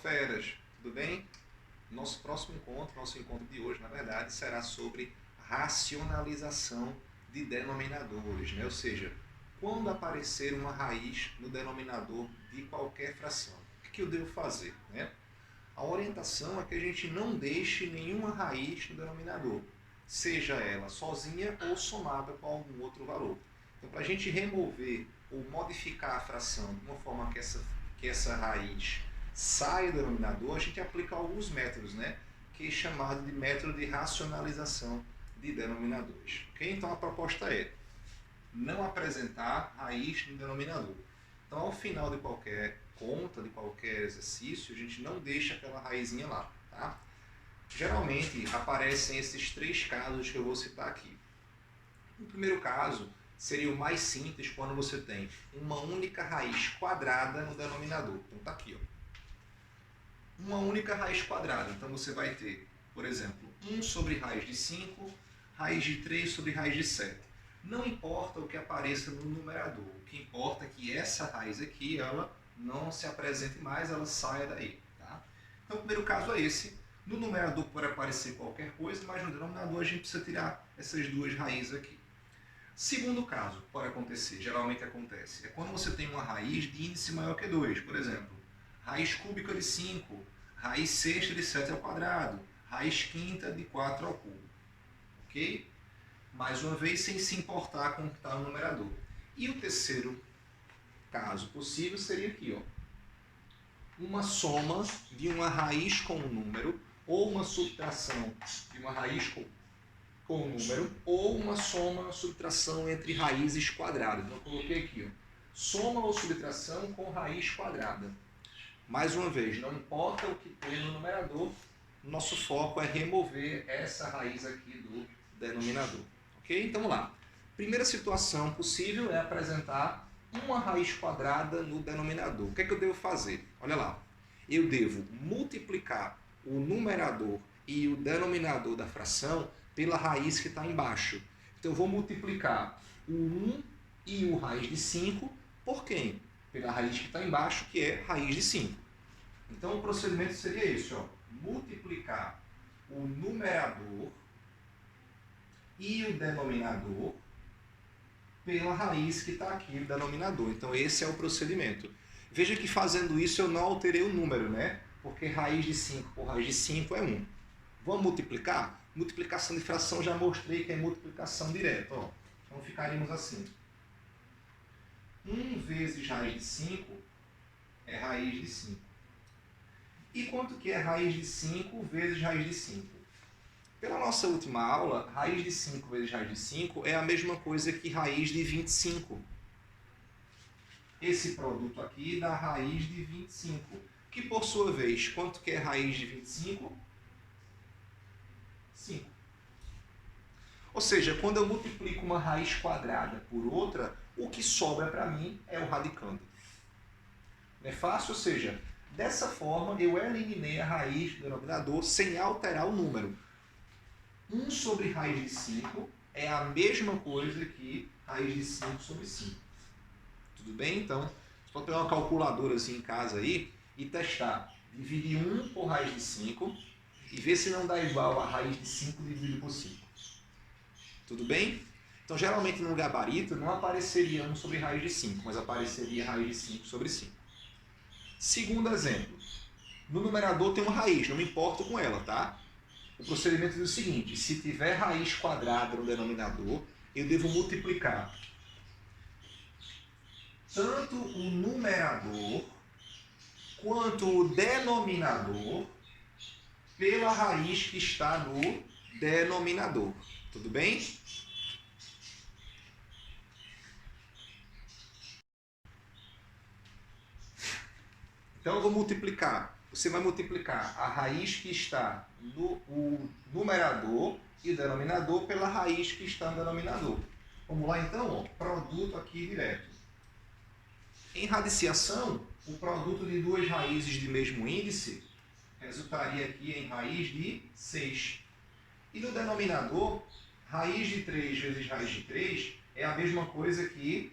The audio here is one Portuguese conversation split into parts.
feras, tudo bem? Nosso próximo encontro, nosso encontro de hoje, na verdade, será sobre racionalização de denominadores, né? Ou seja, quando aparecer uma raiz no denominador de qualquer fração, o que eu devo fazer, né? A orientação é que a gente não deixe nenhuma raiz no denominador, seja ela sozinha ou somada com algum outro valor. Então, para a gente remover ou modificar a fração de uma forma que essa raiz saia do denominador, a gente aplica alguns métodos, né? Que é chamado de método de racionalização de denominadores. Okay? Então, a proposta é não apresentar raiz no denominador. Então, ao final de qualquer conta, de qualquer exercício, a gente não deixa aquela raizinha lá. Tá? Geralmente, aparecem esses três casos que eu vou citar aqui. O primeiro caso seria o mais simples, quando você tem uma única raiz quadrada no denominador. Então, está aqui, ó. Uma única raiz quadrada. Então, você vai ter, por exemplo, 1 sobre raiz de 5, raiz de 3 sobre raiz de 7. Não importa o que apareça no numerador. O que importa é que essa raiz aqui, ela não se apresente mais, ela saia daí. Tá? Então, o primeiro caso é esse. No numerador pode aparecer qualquer coisa, mas no denominador a gente precisa tirar essas duas raízes aqui. Segundo caso, pode acontecer, geralmente acontece, é quando você tem uma raiz de índice maior que 2. Por exemplo, raiz cúbica de 5, raiz sexta de 7 ao quadrado, raiz quinta de 4 ao cubo. Ok? Mais uma vez, sem se importar com o que está no numerador. E o terceiro caso possível seria aqui, ó. Uma soma de uma raiz com um número, ou uma subtração de uma raiz com um número, ou uma soma ou subtração entre raízes quadradas. Então, eu coloquei aqui, ó, soma ou subtração com raiz quadrada. Mais uma vez, não importa o que tem no numerador, nosso foco é remover essa raiz aqui do denominador. Ok? Então, vamos lá. Primeira situação possível é apresentar uma raiz quadrada no denominador. O que é que eu devo fazer? Olha lá. Eu devo multiplicar o numerador e o denominador da fração pela raiz que está embaixo. Então, eu vou multiplicar o 1 e o raiz de 5 por quem? Pela raiz que está embaixo, que é raiz de 5. Então, o procedimento seria esse, ó. Multiplicar o numerador e o denominador pela raiz que está aqui no denominador. Então, esse é o procedimento. Veja que fazendo isso eu não alterei o número, né? Porque raiz de 5 por raiz de 5 é 1. Vamos multiplicar? Multiplicação de fração já mostrei que é multiplicação direta. Ó. Então, ficaríamos assim. 1 vezes raiz de 5 é raiz de 5. E quanto que é raiz de 5 vezes raiz de 5? Pela nossa última aula, raiz de 5 vezes raiz de 5 é a mesma coisa que raiz de 25. Esse produto aqui dá raiz de 25. Que, por sua vez, quanto que é raiz de 25? 5. Ou seja, quando eu multiplico uma raiz quadrada por outra, o que sobra para mim é o radicando. Não é fácil? Ou seja, dessa forma eu eliminei a raiz do denominador sem alterar o número. 1 sobre raiz de 5 é a mesma coisa que raiz de 5 sobre 5. Tudo bem? Então, você pode pegar uma calculadora assim em casa aí e testar. Dividir 1 por raiz de 5 e ver se não dá igual a raiz de 5 dividido por 5. Tudo bem? Então, geralmente no gabarito não apareceria 1 sobre raiz de 5, mas apareceria raiz de 5 sobre 5. Segundo exemplo. No numerador tem uma raiz, não me importo com ela, tá? O procedimento diz o seguinte: se tiver raiz quadrada no denominador, eu devo multiplicar tanto o numerador quanto o denominador pela raiz que está no denominador. Tudo bem? Então eu vou multiplicar. Você vai multiplicar a raiz que está no numerador e o denominador pela raiz que está no denominador. Vamos lá então, ó, produto aqui direto. Em radiciação, o produto de duas raízes de mesmo índice resultaria aqui em raiz de 6. E no denominador, raiz de 3 vezes raiz de 3 é a mesma coisa que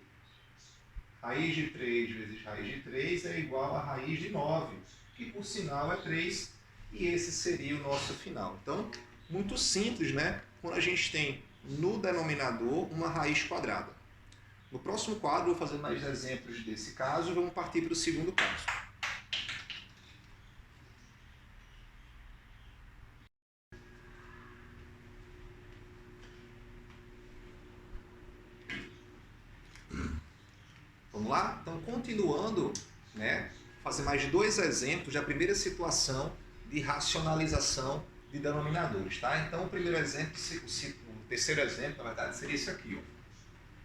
raiz de 3 vezes raiz de 3 é igual a raiz de 9, que por sinal é 3, e esse seria o nosso final. Então, muito simples, né? Quando a gente tem no denominador uma raiz quadrada. No próximo quadro, eu vou fazer mais exemplos desse caso e vamos partir para o segundo caso. Vamos lá? Então, continuando, né, fazer mais 2 exemplos da primeira situação de racionalização de denominadores. Tá? Então, o primeiro exemplo, o terceiro exemplo, na verdade, seria esse aqui. Ó.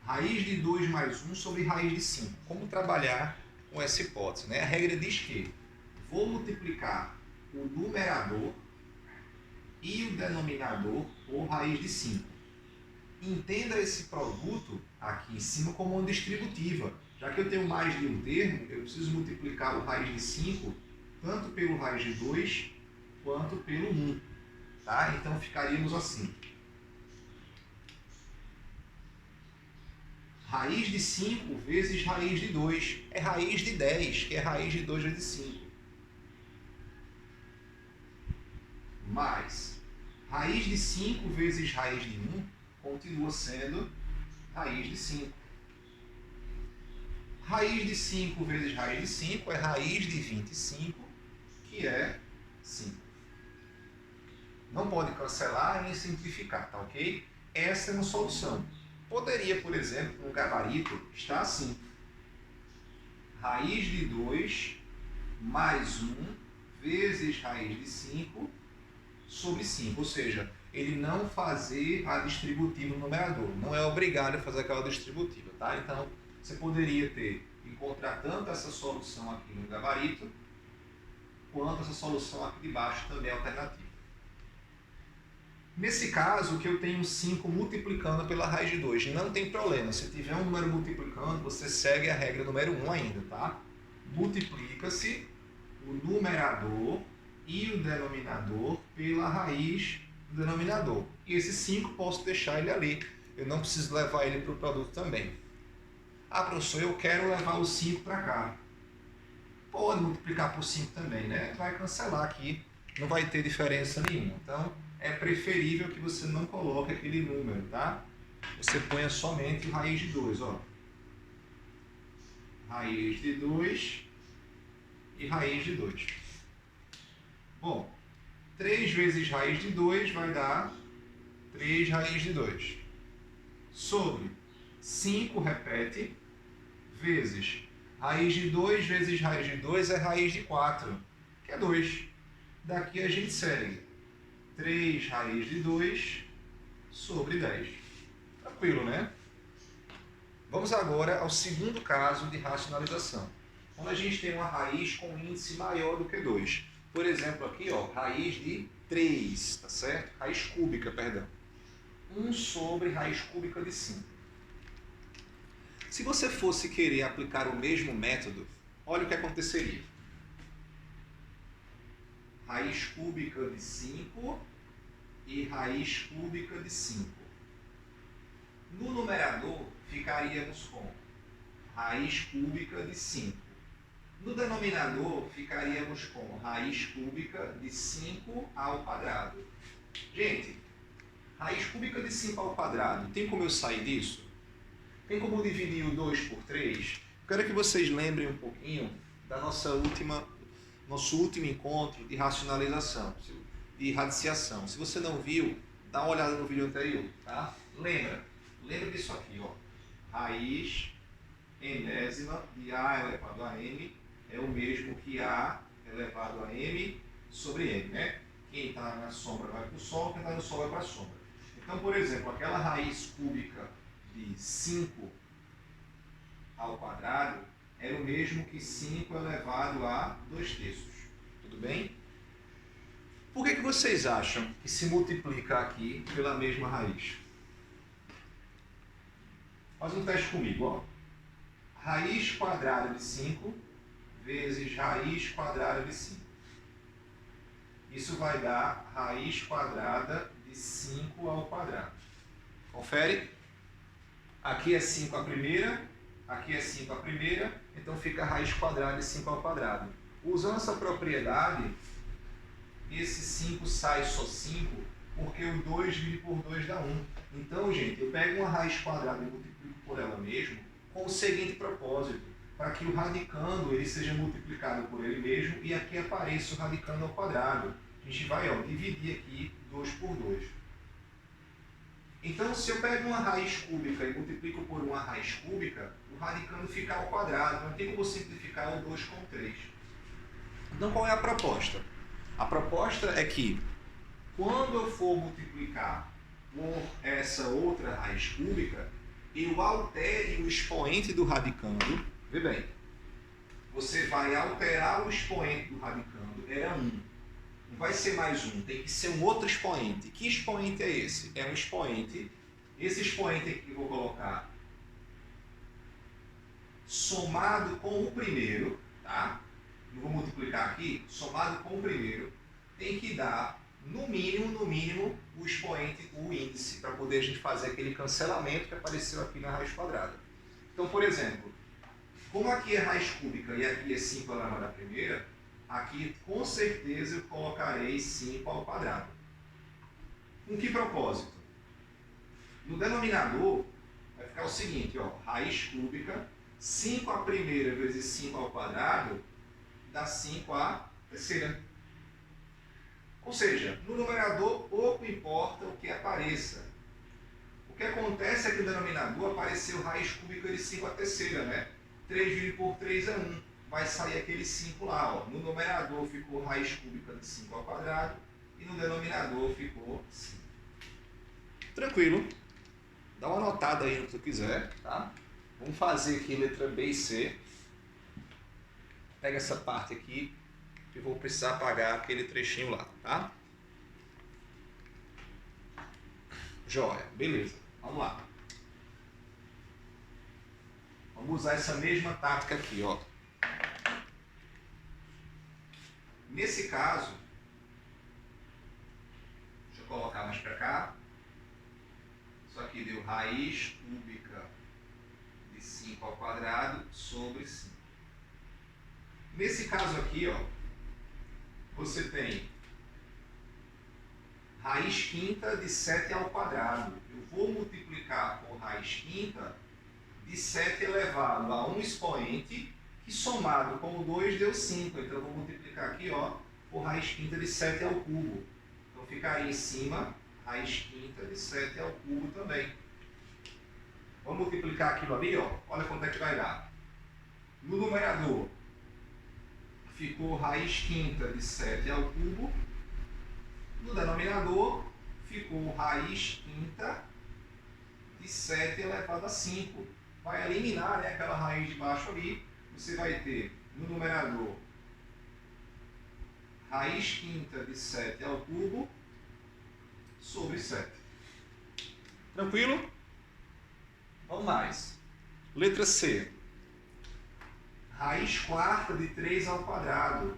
Raiz de 2 mais 1 sobre raiz de 5. Como trabalhar com essa hipótese? Né? A regra diz que vou multiplicar o numerador e o denominador por raiz de 5. Entenda esse produto aqui em cima como uma distributiva. Já que eu tenho mais de um termo, eu preciso multiplicar o raiz de 5 tanto pelo raiz de 2 quanto pelo 1. Tá? Então ficaríamos assim. Raiz de 5 vezes raiz de 2 é raiz de 10, que é raiz de 2 vezes 5. Mais raiz de 5 vezes raiz de 1 continua sendo raiz de 5. Raiz de 5 vezes raiz de 5 é raiz de 25, que é 5. Não pode cancelar nem simplificar, tá ok? Essa é uma solução. Poderia, por exemplo, no gabarito, estar assim. Raiz de 2 mais 1 vezes raiz de 5 sobre 5. Ou seja, ele não fazer a distributiva no numerador. Não é obrigado a fazer aquela distributiva, tá? Então, você poderia encontrar tanto essa solução aqui no gabarito, quanto essa solução aqui de baixo também é alternativa. Nesse caso, que eu tenho 5 multiplicando pela raiz de 2, não tem problema. Se tiver um número multiplicando, você segue a regra número 1 ainda, tá? Multiplica-se o numerador e o denominador pela raiz do denominador. E esse 5 posso deixar ele ali. Eu não preciso levar ele para o produto também. Ah, professor, eu quero levar o 5 para cá. Pode multiplicar por 5 também, né? Vai cancelar aqui, não vai ter diferença nenhuma. Então, é preferível que você não coloque aquele número, tá? Você ponha somente raiz de 2, ó. Raiz de 2 e raiz de 2. Bom, 3 vezes raiz de 2 vai dar 3 raiz de 2. Sobre 5 repete, vezes raiz de 2 vezes raiz de 2 é raiz de 4, que é 2. Daqui a gente segue 3 raiz de 2 sobre 10. Tranquilo, né? Vamos agora ao segundo caso de racionalização. Quando a gente tem uma raiz com índice maior do que 2. Por exemplo, aqui, ó, raiz de 3, tá certo? Raiz cúbica, perdão. 1 sobre raiz cúbica de 5. Se você fosse querer aplicar o mesmo método, olha o que aconteceria. Raiz cúbica de 5 e raiz cúbica de 5. No numerador, ficaríamos com raiz cúbica de 5. No denominador, ficaríamos com raiz cúbica de 5 ao quadrado. Gente, raiz cúbica de 5 ao quadrado, tem como eu sair disso? Tem como dividir o 2 por 3? Quero que vocês lembrem um pouquinho da nosso último encontro de racionalização, de radiciação. Se você não viu, dá uma olhada no vídeo anterior, tá? Lembra disso aqui, ó. Raiz enésima de A elevado a M é o mesmo que A elevado a M sobre M, né? Quem está na sombra vai para o sol, quem está no sol vai para a sombra. Então, por exemplo, aquela raiz cúbica de 5 ao quadrado era o mesmo que 5 elevado a 2/3. Tudo bem? Por que vocês acham que se multiplica aqui pela mesma raiz? Faz um teste comigo, ó. Raiz quadrada de 5 vezes raiz quadrada de 5. Isso vai dar raiz quadrada de 5 ao quadrado. Confere? Aqui é 5 a primeira, aqui é 5 a primeira, então fica a raiz quadrada de 5 ao quadrado. Usando essa propriedade, esse 5 sai só 5, porque o 2 divide por 2 dá 1. Então, gente, eu pego uma raiz quadrada e multiplico por ela mesmo com o seguinte propósito, para que o radicando ele seja multiplicado por ele mesmo e aqui apareça o radicando ao quadrado. A gente vai dividir aqui 2 por 2. Então, se eu pego uma raiz cúbica e multiplico por uma raiz cúbica, o radicando fica ao quadrado. Não tem como simplificar o 2 com 3. Então, qual é a proposta? A proposta é que, quando eu for multiplicar por essa outra raiz cúbica, eu altere o expoente do radicando. Vê bem, você vai alterar o expoente do radicando, era 1. Não vai ser mais 1, tem que ser um outro expoente. Que expoente é esse? É um expoente, esse expoente aqui que eu vou colocar somado com o primeiro, tá? Não vou multiplicar aqui, somado com o primeiro, tem que dar, no mínimo, o expoente, o índice, para poder a gente fazer aquele cancelamento que apareceu aqui na raiz quadrada. Então, por exemplo, como aqui é raiz cúbica e aqui é 5 elevado à primeira, aqui com certeza eu colocarei 5 ao quadrado. Com que propósito? No denominador vai ficar o seguinte, raiz cúbica, 5 à primeira vezes 5 ao quadrado, dá 5 à terceira. Ou seja, no numerador pouco importa o que apareça. O que acontece é que no denominador apareceu raiz cúbica de 5 à terceira, né? 3 dividido por 3 é 1. Vai sair aquele 5 lá. No numerador ficou raiz cúbica de 5 ao quadrado e no denominador ficou 5. Tranquilo. Dá uma anotada aí no que tu quiser, tá? Vamos fazer aqui letra B e C. Pega essa parte aqui e vou precisar apagar aquele trechinho lá, tá? Joia, beleza. Vamos lá. Vamos usar essa mesma tática aqui, ó. Nesse caso, deixa eu colocar mais para cá. Isso aqui deu raiz cúbica de 5 ao quadrado sobre 5. Nesse caso aqui, ó, você tem raiz quinta de 7 ao quadrado. Eu vou multiplicar por raiz quinta de 7 elevado a um expoente, que somado com o 2 deu 5. Então eu vou multiplicar aqui, ó, por raiz quinta de 7 ao cubo. Então ficaria em cima raiz quinta de 7 ao cubo também. Vamos multiplicar aquilo ali, ó. Olha quanto é que vai dar. No numerador, ficou raiz quinta de 7 ao cubo. No denominador, ficou raiz quinta de 7 elevado a 5. Vai eliminar, né, aquela raiz de baixo ali. Você vai ter no numerador raiz quinta de 7 ao cubo sobre 7. Tranquilo? Vamos mais. Letra C. Raiz quarta de 3 ao quadrado.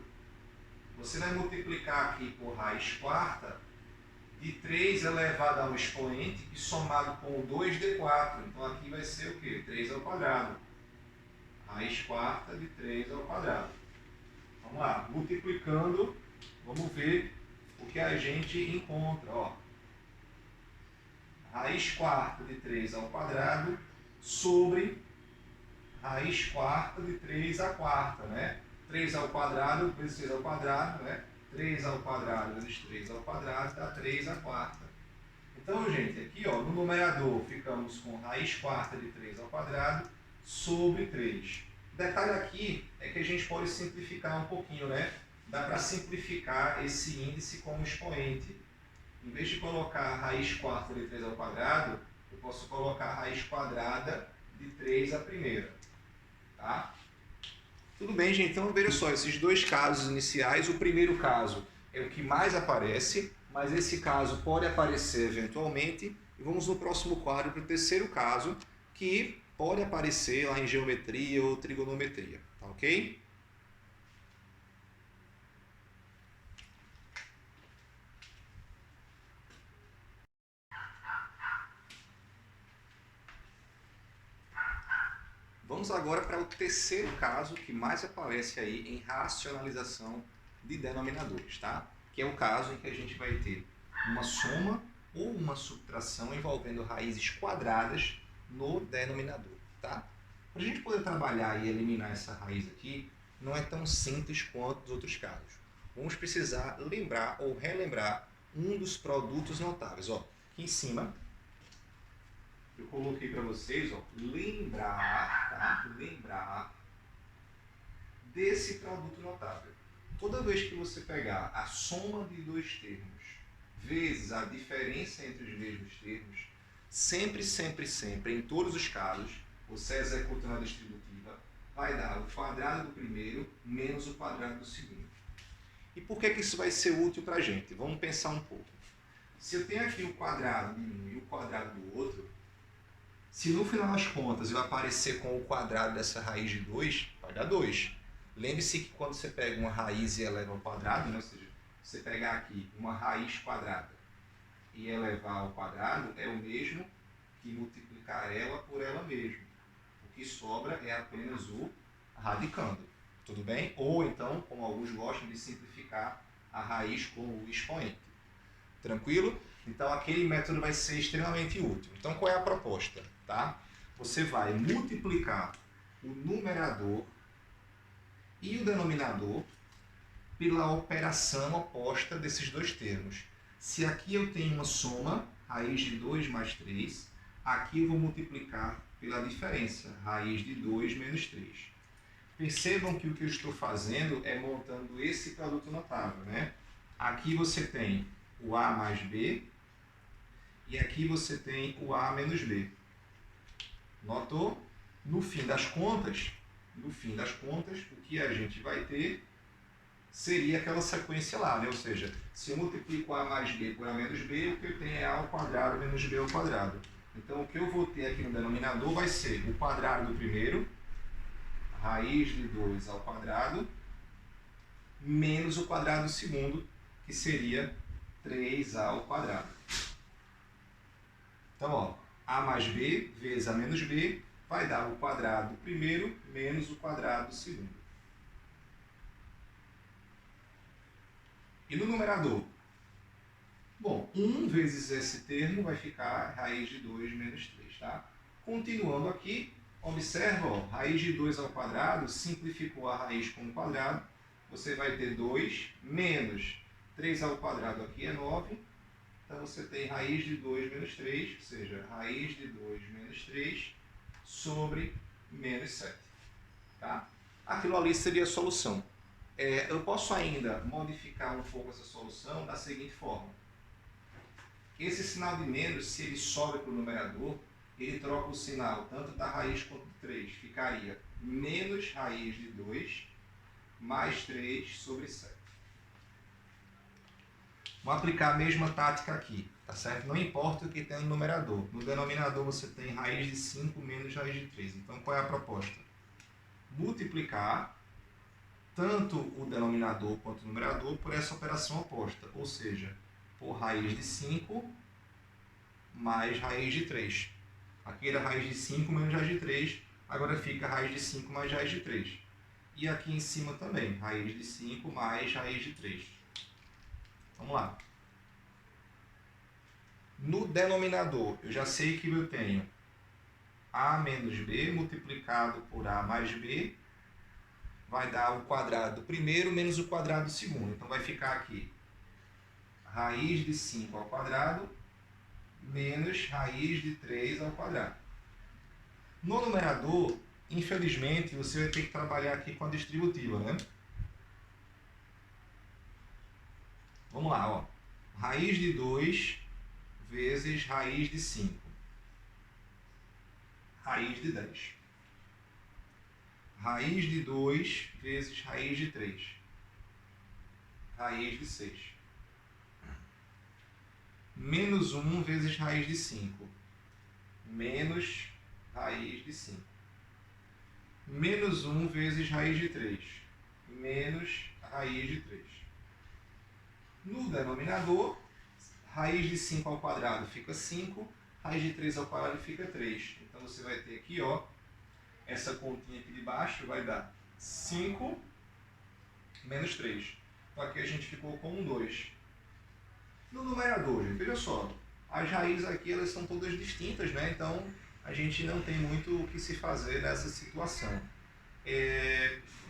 Você vai multiplicar aqui por raiz quarta de 3 elevado ao expoente, que somado com o 2 dê 4. Então aqui vai ser o quê? 3 ao quadrado. Raiz quarta de 3 ao quadrado. Vamos lá, multiplicando, vamos ver o que a gente encontra. Ó. Raiz quarta de 3 ao quadrado sobre raiz quarta de 3 à quarta, né? 3 ao quadrado vezes 3 ao quadrado, né? 3 ao quadrado vezes 3 ao quadrado dá 3 à quarta. Então, gente, aqui ó, no numerador ficamos com raiz quarta de 3 ao quadrado sobre 3. O detalhe aqui é que a gente pode simplificar um pouquinho, né? Dá para simplificar esse índice como expoente. Em vez de colocar raiz quarta de 3 ao quadrado, eu posso colocar a raiz quadrada de 3 à primeira. Tá? Tudo bem, gente? Então, veja só, esses dois casos iniciais, o primeiro caso é o que mais aparece, mas esse caso pode aparecer eventualmente. E vamos no próximo quadro para o terceiro caso, que pode aparecer lá em geometria ou trigonometria. Tá ok? Vamos agora para o terceiro caso que mais aparece aí em racionalização de denominadores, tá? Que é o caso em que a gente vai ter uma soma ou uma subtração envolvendo raízes quadradas no denominador, tá? Para a gente poder trabalhar e eliminar essa raiz aqui, não é tão simples quanto os outros casos. Vamos precisar lembrar ou relembrar um dos produtos notáveis. Ó, aqui em cima, eu coloquei para vocês, ó, lembrar, tá? Lembrar desse produto notável. Toda vez que você pegar a soma de dois termos vezes a diferença entre os mesmos termos, sempre, em todos os casos, você executando a distributiva, vai dar o quadrado do primeiro menos o quadrado do segundo. E por que isso vai ser útil para a gente? Vamos pensar um pouco. Se eu tenho aqui o quadrado de um e o quadrado do outro, se no final das contas eu aparecer com o quadrado dessa raiz de 2, vai dar 2. Lembre-se que quando você pega uma raiz e eleva ao quadrado, né, ou seja, você pegar aqui uma raiz quadrada e elevar ao quadrado é o mesmo que multiplicar ela por ela mesma. O que sobra é apenas o radicando. Tudo bem? Ou então, como alguns gostam de simplificar a raiz com o expoente. Tranquilo? Então aquele método vai ser extremamente útil. Então qual é a proposta? Tá? Você vai multiplicar o numerador e o denominador pela operação oposta desses dois termos. Se aqui eu tenho uma soma, raiz de 2 mais 3, aqui eu vou multiplicar pela diferença, raiz de 2 menos 3. Percebam que o que eu estou fazendo é montando esse produto notável, né? Aqui você tem o A mais B e aqui você tem o A menos B. Notou? No fim das contas, o que a gente vai ter seria aquela sequência lá, né? Ou seja, se eu multiplico A mais B por A menos B, o que eu tenho é A ao quadrado menos B ao quadrado. Então, o que eu vou ter aqui no denominador vai ser o quadrado do primeiro, raiz de 2 ao quadrado, menos o quadrado do segundo, que seria 3A ao quadrado. Então, ó, A mais B vezes A menos B vai dar o quadrado do primeiro menos o quadrado do segundo. E no numerador? Bom, 1 vezes esse termo vai ficar raiz de 2 menos 3, tá? Continuando aqui, observa, ó, raiz de 2 ao quadrado, simplificou a raiz com o quadrado, você vai ter 2 menos 3 ao quadrado aqui é 9, então você tem raiz de 2 menos 3, ou seja, raiz de 2 menos 3 sobre menos 7. Tá? Aquilo ali seria a solução. Eu posso ainda modificar um pouco essa solução da seguinte forma. Esse sinal de menos, se ele sobe para o numerador, ele troca o sinal tanto da raiz quanto de 3. Ficaria menos raiz de 2 mais 3 sobre 7. Vou aplicar a mesma tática aqui, tá certo? Não importa o que tem no numerador. No denominador você tem raiz de 5 menos raiz de 3. Então qual é a proposta? Multiplicar tanto o denominador quanto o numerador por essa operação oposta, ou seja, por raiz de 5 mais raiz de 3. Aqui era raiz de 5 menos raiz de 3, agora fica raiz de 5 mais raiz de 3. E aqui em cima também, raiz de 5 mais raiz de 3. Vamos lá. No denominador, eu já sei que eu tenho A menos B multiplicado por A mais B vai dar o quadrado do primeiro menos o quadrado do segundo. Então vai ficar aqui raiz de 5 ao quadrado menos raiz de 3 ao quadrado. No numerador, infelizmente, você vai ter que trabalhar aqui com a distributiva, né? Vamos lá, ó. Raiz de 2 vezes raiz de 5. Raiz de 10. Raiz de 2 vezes raiz de 3. Raiz de 6. Menos 1 vezes raiz de 5. Menos raiz de 5. Menos 1 vezes raiz de 3. Menos raiz de 3. No denominador, raiz de 5 ao quadrado fica 5, raiz de 3 ao quadrado fica 3. Então você vai ter aqui, ó, essa continha aqui de baixo vai dar 5 menos 3. Então aqui a gente ficou com um 2. No numerador, gente, veja só, as raízes aqui elas são todas distintas, né? Então a gente não tem muito o que se fazer nessa situação.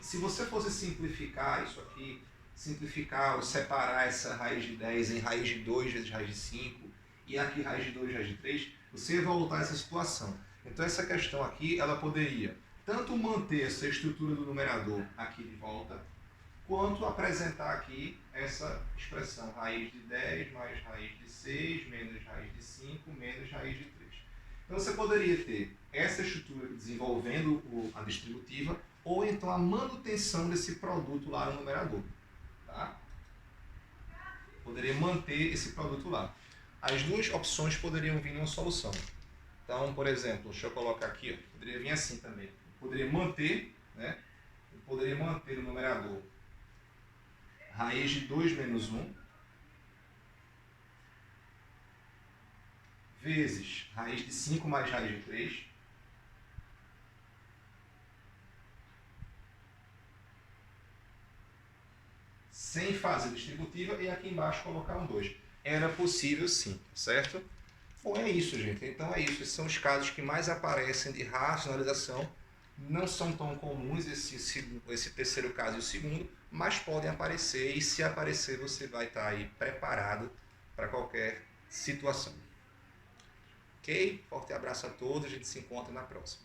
Se você fosse simplificar isso aqui, simplificar ou separar essa raiz de 10 em raiz de 2 vezes raiz de 5 e aqui raiz de 2 raiz de 3, você ia voltar a essa situação. Então essa questão aqui, ela poderia tanto manter essa estrutura do numerador aqui de volta, quanto apresentar aqui essa expressão raiz de 10 mais raiz de 6 menos raiz de 5 menos raiz de 3. Então você poderia ter essa estrutura desenvolvendo a distributiva ou então a manutenção desse produto lá no numerador. Tá? Poderia manter esse produto lá. As duas opções poderiam vir numa solução. Então, por exemplo, deixa eu colocar aqui, ó, poderia vir assim também. Poderia manter, né? Poderia manter o numerador raiz de 2 menos 1 vezes raiz de 5 mais raiz de 3 sem fazer distributiva e aqui embaixo colocar um 2. Era possível sim, certo? Bom, é isso, gente. Então é isso. Esses são os casos que mais aparecem de racionalização. Não são tão comuns esse terceiro caso e o segundo, mas podem aparecer e se aparecer você vai estar aí preparado para qualquer situação. Ok? Forte abraço a todos, a gente se encontra na próxima.